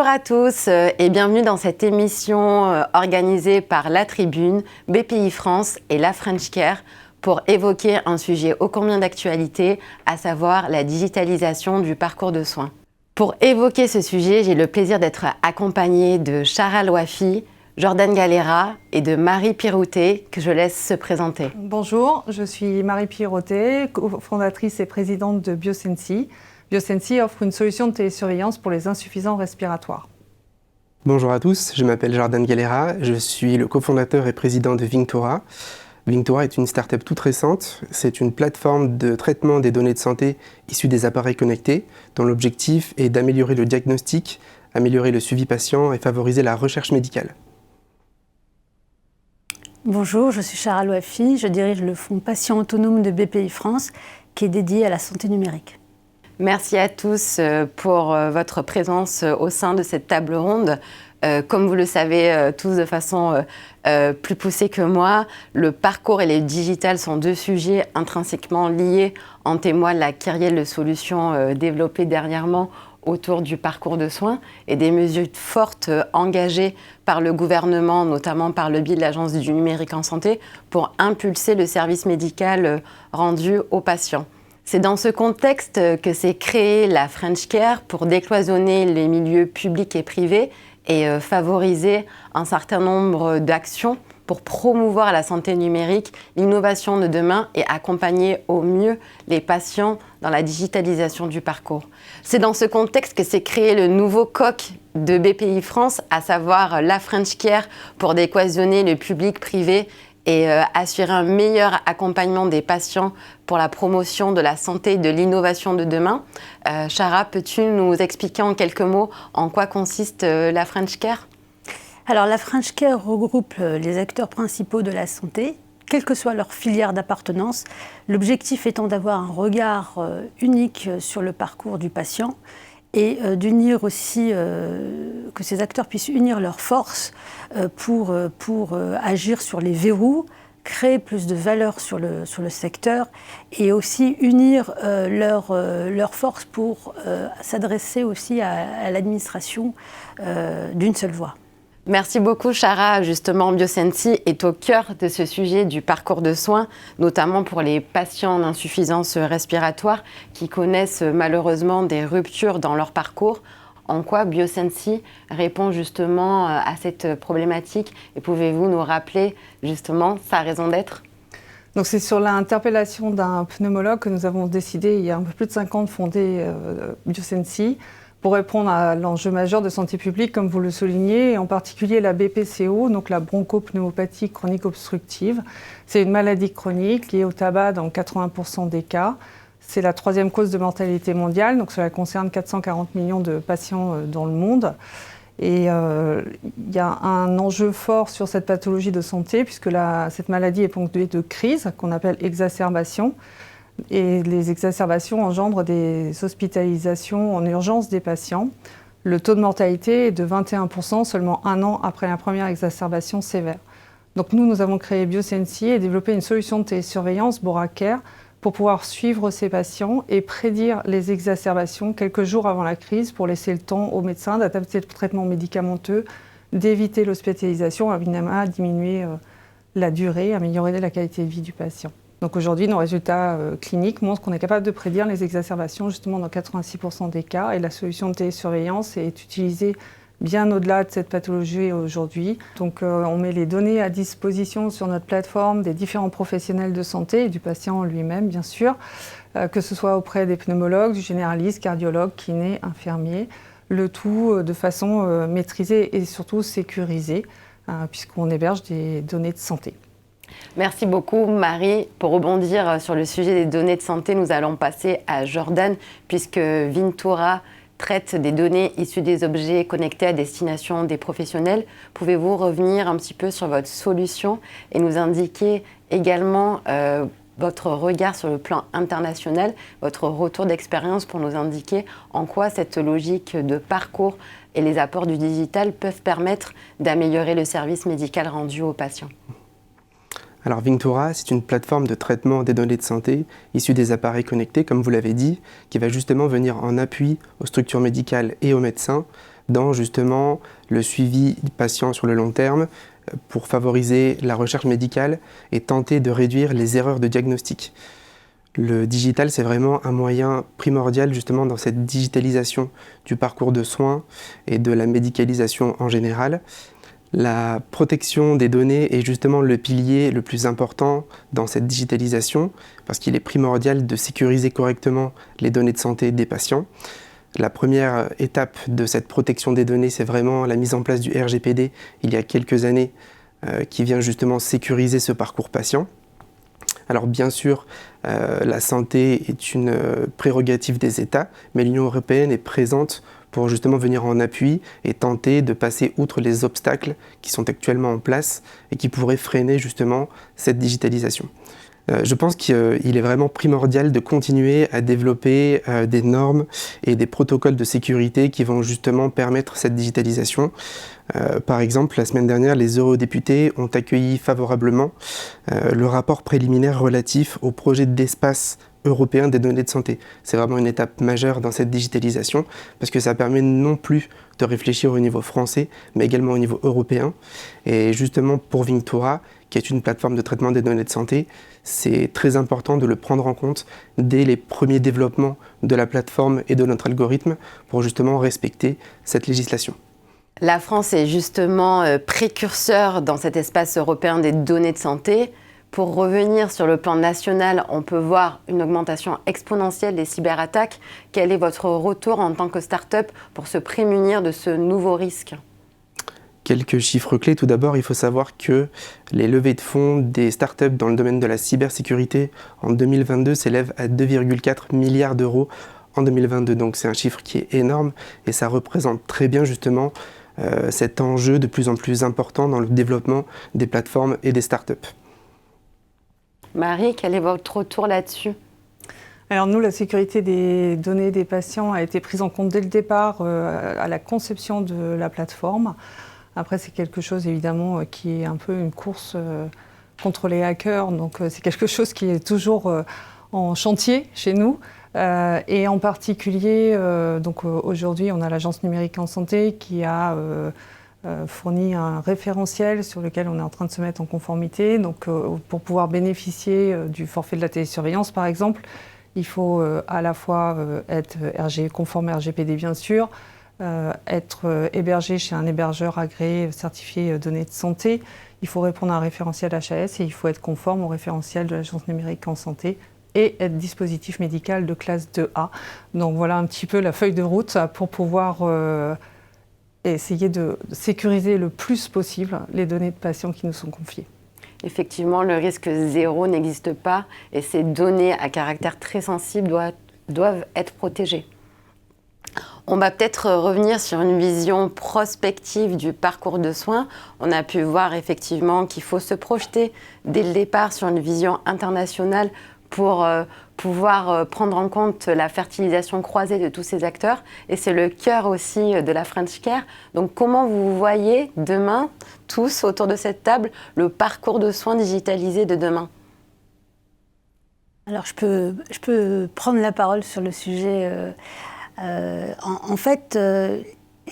Bonjour à tous et bienvenue dans cette émission organisée par La Tribune, BPI France et la French Care pour évoquer un sujet ô combien d'actualité, à savoir la digitalisation du parcours de soins. Pour évoquer ce sujet, j'ai le plaisir d'être accompagnée de Chara Louafi, Jordan Galera et de Marie Piroutet, que je laisse se présenter. Bonjour, je suis Marie Piroutet, cofondatrice et présidente de Biosensi. Biosensi offre une solution de télésurveillance pour les insuffisants respiratoires. Bonjour à tous, je m'appelle Jordan Galera, je suis le cofondateur et président de Vinctura. Vinctura est une start-up toute récente. C'est une plateforme de traitement des données de santé issues des appareils connectés, dont l'objectif est d'améliorer le diagnostic, améliorer le suivi patient et favoriser la recherche médicale. Bonjour, je suis Chara Louafi, je dirige le fonds Patient Autonome de BPI France qui est dédié à la santé numérique. Merci à tous pour votre présence au sein de cette table ronde. Comme vous le savez tous de façon plus poussée que moi, le parcours et les digitales sont deux sujets intrinsèquement liés. En témoigne la kyrielle de solutions développées dernièrement autour du parcours de soins et des mesures fortes engagées par le gouvernement, notamment par le biais de l'Agence du numérique en santé, pour impulser le service médical rendu aux patients. C'est dans ce contexte que s'est créée la French Care pour décloisonner les milieux publics et privés et favoriser un certain nombre d'actions pour promouvoir la santé numérique, l'innovation de demain et accompagner au mieux les patients dans la digitalisation du parcours. C'est dans ce contexte que s'est créé le nouveau COC de BPI France, à savoir la French Care pour décloisonner le public privé et assurer un meilleur accompagnement des patients pour la promotion de la santé et de l'innovation de demain. Chara, peux-tu nous expliquer en quelques mots en quoi consiste la French Care ? Alors la French Care regroupe les acteurs principaux de la santé, quelle que soit leur filière d'appartenance, l'objectif étant d'avoir un regard unique sur le parcours du patient et d'unir aussi, que ces acteurs puissent unir leurs forces pour agir sur les verrous, créer plus de valeur sur le secteur et aussi unir leurs forces pour s'adresser aussi à l'administration d'une seule voix. Merci beaucoup Chara. Justement, Biosensi est au cœur de ce sujet du parcours de soins, notamment pour les patients d'insuffisance respiratoire qui connaissent malheureusement des ruptures dans leur parcours. En quoi Biosensi répond justement à cette problématique et pouvez-vous nous rappeler justement sa raison d'être ? Donc c'est sur l'interpellation d'un pneumologue que nous avons décidé il y a un peu plus de 5 ans de fonder Biosensi pour répondre à l'enjeu majeur de santé publique, comme vous le soulignez, et en particulier la BPCO, donc la bronchopneumopathie chronique obstructive. C'est une maladie chronique liée au tabac dans 80% des cas. C'est la 3e cause de mortalité mondiale, donc cela concerne 440 millions de patients dans le monde. Et il y a un enjeu fort sur cette pathologie de santé, puisque cette maladie est ponctuée de crises, qu'on appelle exacerbations. Et les exacerbations engendrent des hospitalisations en urgence des patients. Le taux de mortalité est de 21% seulement 1 an après la première exacerbation sévère. Donc nous avons créé Biosensi et développé une solution de télésurveillance, BoraCare, pour pouvoir suivre ces patients et prédire les exacerbations quelques jours avant la crise pour laisser le temps aux médecins d'adapter le traitement médicamenteux, d'éviter l'hospitalisation, à minima diminuer la durée, améliorer la qualité de vie du patient. Donc aujourd'hui, nos résultats cliniques montrent qu'on est capable de prédire les exacerbations justement dans 86% des cas et la solution de télésurveillance est utilisée bien au-delà de cette pathologie aujourd'hui. Donc on met les données à disposition sur notre plateforme des différents professionnels de santé et du patient lui-même bien sûr, que ce soit auprès des pneumologues, du généraliste, cardiologue, kiné, infirmier, le tout de façon maîtrisée et surtout sécurisée puisqu'on héberge des données de santé. Merci beaucoup Marie. Pour rebondir sur le sujet des données de santé, nous allons passer à Jordan puisque Vinctura traite des données issues des objets connectés à destination des professionnels. Pouvez-vous revenir un petit peu sur votre solution et nous indiquer également votre regard sur le plan international, votre retour d'expérience pour nous indiquer en quoi cette logique de parcours et les apports du digital peuvent permettre d'améliorer le service médical rendu aux patients ? Alors Vinctura, c'est une plateforme de traitement des données de santé issue des appareils connectés, comme vous l'avez dit, qui va justement venir en appui aux structures médicales et aux médecins dans justement le suivi des patients sur le long terme pour favoriser la recherche médicale et tenter de réduire les erreurs de diagnostic. Le digital, c'est vraiment un moyen primordial justement dans cette digitalisation du parcours de soins et de la médicalisation en général. La protection des données est justement le pilier le plus important dans cette digitalisation parce qu'il est primordial de sécuriser correctement les données de santé des patients. La première étape de cette protection des données, c'est vraiment la mise en place du RGPD il y a quelques années qui vient justement sécuriser ce parcours patient. Alors bien sûr, la santé est une prérogative des États, mais l'Union européenne est présente pour justement venir en appui et tenter de passer outre les obstacles qui sont actuellement en place et qui pourraient freiner justement cette digitalisation. Je pense qu'il est vraiment primordial de continuer à développer des normes et des protocoles de sécurité qui vont justement permettre cette digitalisation. Par exemple, la semaine dernière, les eurodéputés ont accueilli favorablement le rapport préliminaire relatif au projet d'espace européen des données de santé. C'est vraiment une étape majeure dans cette digitalisation parce que ça permet non plus de réfléchir au niveau français, mais également au niveau européen. Et justement pour Vinctura, qui est une plateforme de traitement des données de santé, c'est très important de le prendre en compte dès les premiers développements de la plateforme et de notre algorithme pour justement respecter cette législation. La France est justement précurseur dans cet espace européen des données de santé. Pour revenir sur le plan national, on peut voir une augmentation exponentielle des cyberattaques. Quel est votre retour en tant que start-up pour se prémunir de ce nouveau risque ? Quelques chiffres clés. Tout d'abord, il faut savoir que les levées de fonds des startups dans le domaine de la cybersécurité en 2022 s'élèvent à 2,4 milliards d'euros en 2022. Donc c'est un chiffre qui est énorme et ça représente très bien justement cet enjeu de plus en plus important dans le développement des plateformes et des startups. Marie, quel est votre retour là-dessus ? Alors nous, la sécurité des données des patients a été prise en compte dès le départ à la conception de la plateforme. Après, c'est quelque chose évidemment qui est un peu une course contre les hackers, donc c'est quelque chose qui est toujours en chantier chez nous. Et en particulier, aujourd'hui, on a l'Agence numérique en santé qui a fourni un référentiel sur lequel on est en train de se mettre en conformité. Donc, pour pouvoir bénéficier du forfait de la télésurveillance, par exemple, il faut à la fois être conforme RGPD, bien sûr, être hébergé chez un hébergeur agréé, certifié données de santé. Il faut répondre à un référentiel HAS et il faut être conforme au référentiel de l'Agence numérique en santé et être dispositif médical de classe 2A. Donc voilà un petit peu la feuille de route pour pouvoir essayer de sécuriser le plus possible les données de patients qui nous sont confiées. Effectivement, le risque zéro n'existe pas et ces données à caractère très sensible doivent être protégées. On va peut-être revenir sur une vision prospective du parcours de soins. On a pu voir effectivement qu'il faut se projeter dès le départ sur une vision internationale pour pouvoir prendre en compte la fertilisation croisée de tous ces acteurs. Et c'est le cœur aussi de la French Care. Donc comment vous voyez demain, tous autour de cette table, le parcours de soins digitalisé de demain ? Alors je peux prendre la parole sur le sujet. En fait,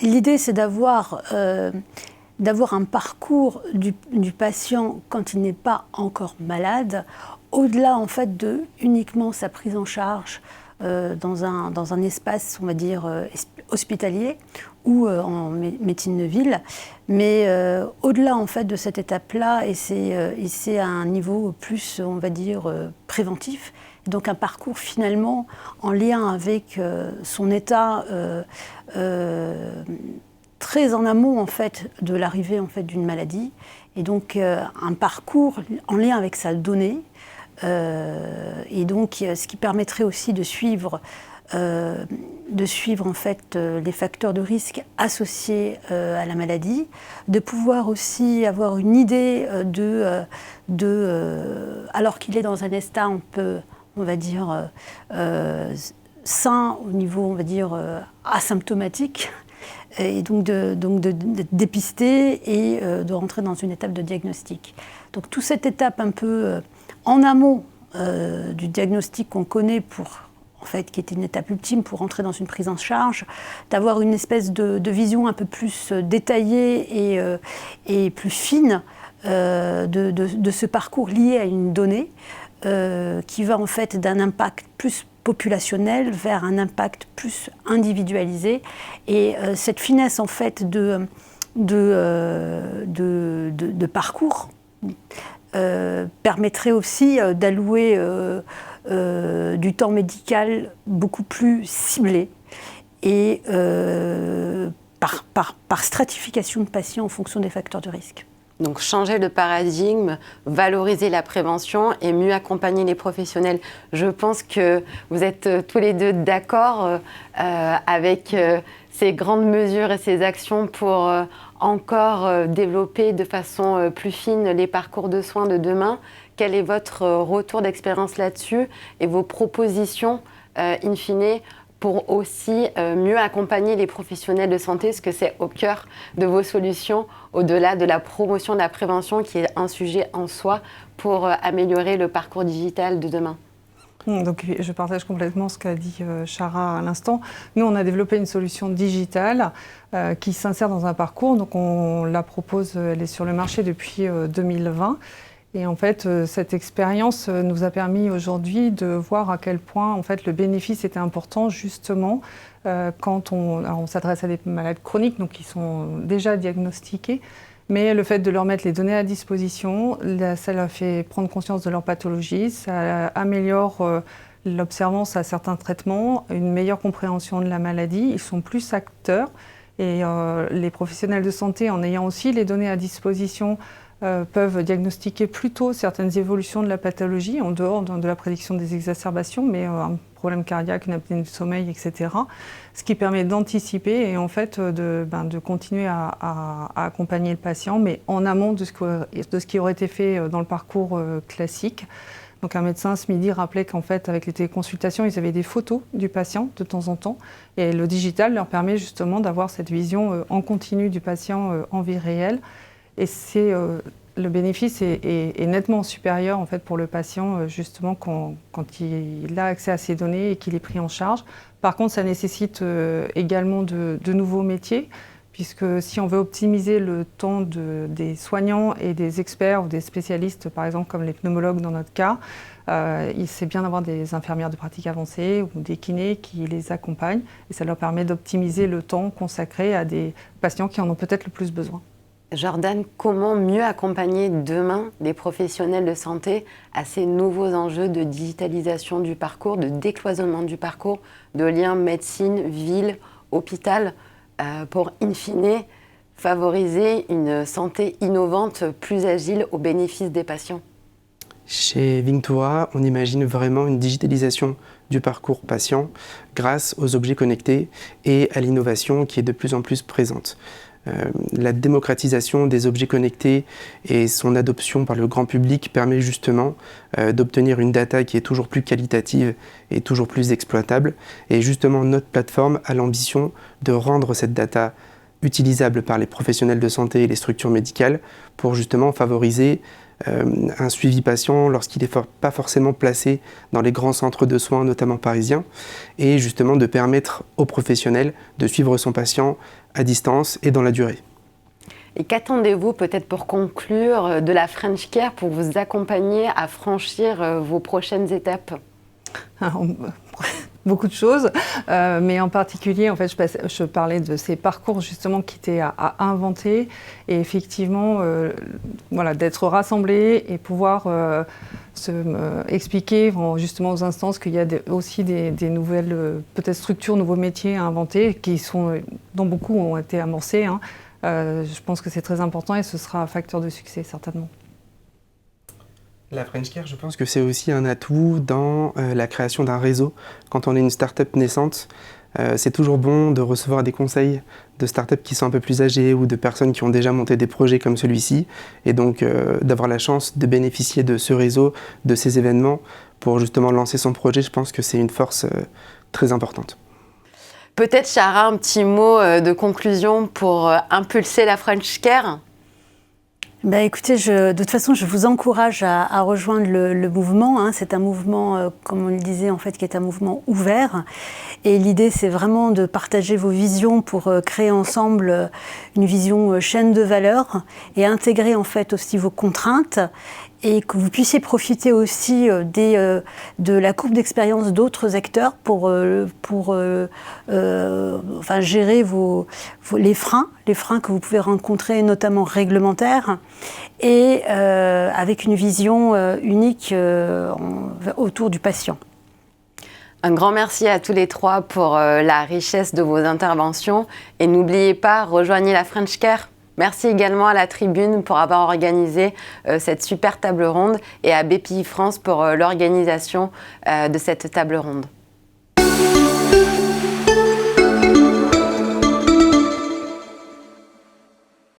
l'idée c'est d'avoir un parcours du patient quand il n'est pas encore malade, au-delà en fait de uniquement sa prise en charge dans un espace, on va dire, hospitalier ou en médecine de ville, mais au-delà en fait de cette étape-là, et c'est à un niveau plus, on va dire, préventif. Donc un parcours finalement en lien avec son état très en amont en fait de l'arrivée en fait d'une maladie, et donc un parcours en lien avec sa donnée, et donc ce qui permettrait aussi de suivre en fait les facteurs de risque associés à la maladie, de pouvoir aussi avoir une idée alors qu'il est dans un état on va dire sain au niveau, on va dire, asymptomatique, et donc de dépister et de rentrer dans une étape de diagnostic. Donc toute cette étape un peu en amont du diagnostic qu'on connaît en fait, qui était une étape ultime pour entrer dans une prise en charge, d'avoir une espèce de vision un peu plus détaillée et plus fine de ce parcours lié à une donnée qui va en fait d'un impact plus populationnel vers un impact plus individualisé. Et cette finesse en fait de parcours permettrait aussi d'allouer du temps médical beaucoup plus ciblé et par stratification de patients en fonction des facteurs de risque. Donc changer le paradigme, valoriser la prévention et mieux accompagner les professionnels. Je pense que vous êtes tous les deux d'accord avec ces grandes mesures et ces actions pour encore développer de façon plus fine les parcours de soins de demain. Quel est votre retour d'expérience là-dessus et vos propositions, in fine, pour aussi mieux accompagner les professionnels de santé, parce que c'est au cœur de vos solutions, au-delà de la promotion de la prévention, qui est un sujet en soi pour améliorer le parcours digital de demain. Donc, je partage complètement ce qu'a dit Chara à l'instant. Nous, on a développé une solution digitale qui s'insère dans un parcours. Donc, on la propose, elle est sur le marché depuis 2020. Et en fait, cette expérience nous a permis aujourd'hui de voir à quel point en fait, le bénéfice était important justement quand on s'adresse à des malades chroniques, donc qui sont déjà diagnostiqués. Mais le fait de leur mettre les données à disposition, ça leur fait prendre conscience de leur pathologie, ça améliore l'observance à certains traitements, une meilleure compréhension de la maladie, ils sont plus acteurs. Et les professionnels de santé, en ayant aussi les données à disposition, peuvent diagnostiquer plus tôt certaines évolutions de la pathologie, en dehors de la prédiction des exacerbations, mais un problème cardiaque, une apnée du sommeil, etc. Ce qui permet d'anticiper et en fait de continuer à accompagner le patient, mais en amont de ce qui aurait été fait dans le parcours classique. Donc un médecin ce midi rappelait qu'en fait avec les téléconsultations, ils avaient des photos du patient de temps en temps, et le digital leur permet justement d'avoir cette vision en continu du patient en vie réelle. Et le bénéfice est nettement supérieur en fait, pour le patient justement quand il a accès à ces données et qu'il est pris en charge. Par contre, ça nécessite également de nouveaux métiers, puisque si on veut optimiser le temps des soignants et des experts ou des spécialistes, par exemple comme les pneumologues dans notre cas, c'est bien d'avoir des infirmières de pratique avancée ou des kinés qui les accompagnent, et ça leur permet d'optimiser le temps consacré à des patients qui en ont peut-être le plus besoin. Jordan, comment mieux accompagner demain les professionnels de santé à ces nouveaux enjeux de digitalisation du parcours, de décloisonnement du parcours, de lien médecine, ville, hôpital, pour in fine favoriser une santé innovante, plus agile au bénéfice des patients? Chez Vinctura, on imagine vraiment une digitalisation du parcours patient grâce aux objets connectés et à l'innovation qui est de plus en plus présente. La démocratisation des objets connectés et son adoption par le grand public permet justement d'obtenir une data qui est toujours plus qualitative et toujours plus exploitable. Et justement, notre plateforme a l'ambition de rendre cette data utilisable par les professionnels de santé et les structures médicales pour justement favoriser un suivi patient lorsqu'il n'est pas forcément placé dans les grands centres de soins, notamment parisiens, et justement de permettre aux professionnels de suivre son patient à distance et dans la durée. Et qu'attendez-vous peut-être pour conclure de la French Care pour vous accompagner à franchir vos prochaines étapes? Beaucoup de choses, mais en particulier, en fait, je parlais de ces parcours justement qui étaient à inventer, et effectivement, voilà, d'être rassemblés et pouvoir expliquer justement aux instances qu'il y a aussi des nouvelles peut-être structures, nouveaux métiers à inventer, dont beaucoup ont été amorcés. Hein. Je pense que c'est très important et ce sera un facteur de succès certainement. La French Care, je pense que c'est aussi un atout dans la création d'un réseau. Quand on est une start-up naissante, c'est toujours bon de recevoir des conseils de start-up qui sont un peu plus âgées ou de personnes qui ont déjà monté des projets comme celui-ci, et donc d'avoir la chance de bénéficier de ce réseau, de ces événements pour justement lancer son projet. Je pense que c'est une force très importante. Peut-être, Chara, un petit mot de conclusion pour impulser la French Care? Écoutez, de toute façon, je vous encourage à rejoindre le mouvement. Hein. C'est un mouvement, comme on le disait, en fait, qui est un mouvement ouvert. Et l'idée, c'est vraiment de partager vos visions pour créer ensemble une vision chaîne de valeur et intégrer, en fait, aussi vos contraintes et que vous puissiez profiter aussi de la courbe d'expérience d'autres acteurs pour gérer les freins que vous pouvez rencontrer, notamment réglementaires, et avec une vision unique autour du patient. Un grand merci à tous les trois pour la richesse de vos interventions. Et n'oubliez pas, rejoignez la French Care. Merci également à la Tribune pour avoir organisé cette super table ronde et à BPI France pour l'organisation de cette table ronde.